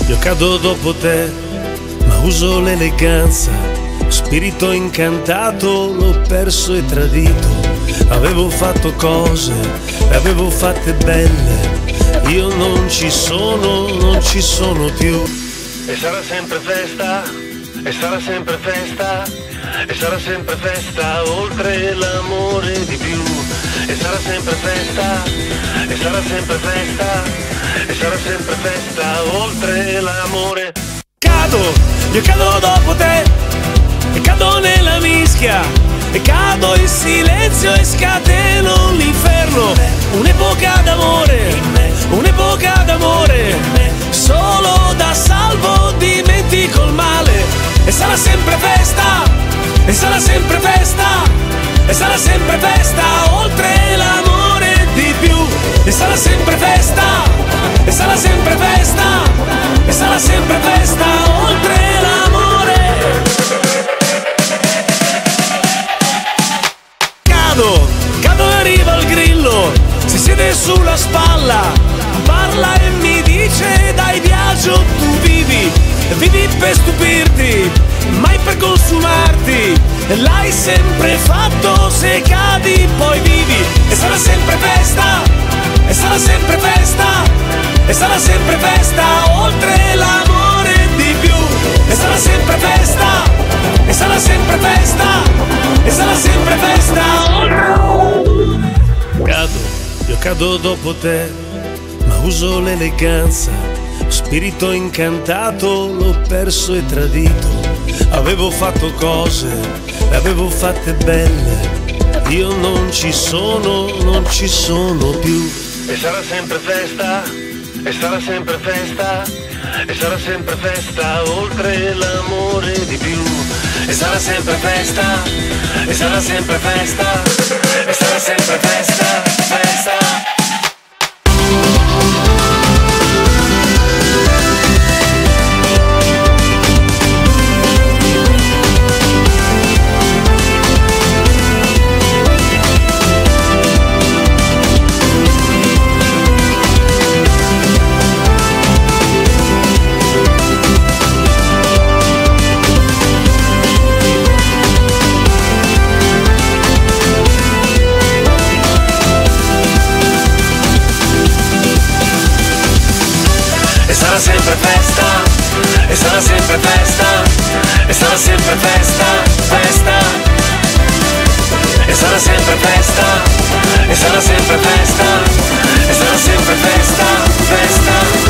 Io cado dopo te, ma uso l'eleganza. Spirito incantato, l'ho perso e tradito. Avevo fatto cose, le avevo fatte belle. Io non ci sono più. E sarà sempre festa, e sarà sempre festa, e sarà sempre festa, oltre l'amore di più. E sarà sempre festa, e sarà sempre festa, e sarà sempre festa, oltre l'amore. Io cado dopo te, e cado nella mischia, e cado in silenzio e scateno l'inferno. Un'epoca d'amore, un'epoca d'amore, solo da salvo dimentico il male. E sarà sempre festa, e sarà sempre festa, e sarà sempre festa, oltre l'amore di più. E sarà sempre festa, e sarà sempre festa, e sarà sempre festa, oltre l'amore. Cado e arriva il grillo, si siede sulla spalla, parla e mi dice: dai viaggio tu vivi per stupirti, mai per consumarti. L'hai sempre fatto, se cadi poi vivi. E sarà sempre festa, e sarà sempre festa, e sarà sempre festa, oltre l'amore di più. E sarà sempre festa, e sarà sempre festa, e sarà sempre festa, oltre l'amore. Io cado dopo te, ma uso l'eleganza. Spirito incantato, l'ho perso e tradito. Avevo fatto cose, le avevo fatte belle. Io non ci sono più. E sarà sempre festa, e sarà sempre festa, e sarà sempre festa, oltre l'amore di più. E sarà sempre festa, e sarà sempre festa, e sarà sempre festa, festa. Sarà sempre festa, e sarà sempre festa, e sarà sempre festa, festa. E sarà sempre festa, e sarà sempre festa, e sarà sempre festa, festa.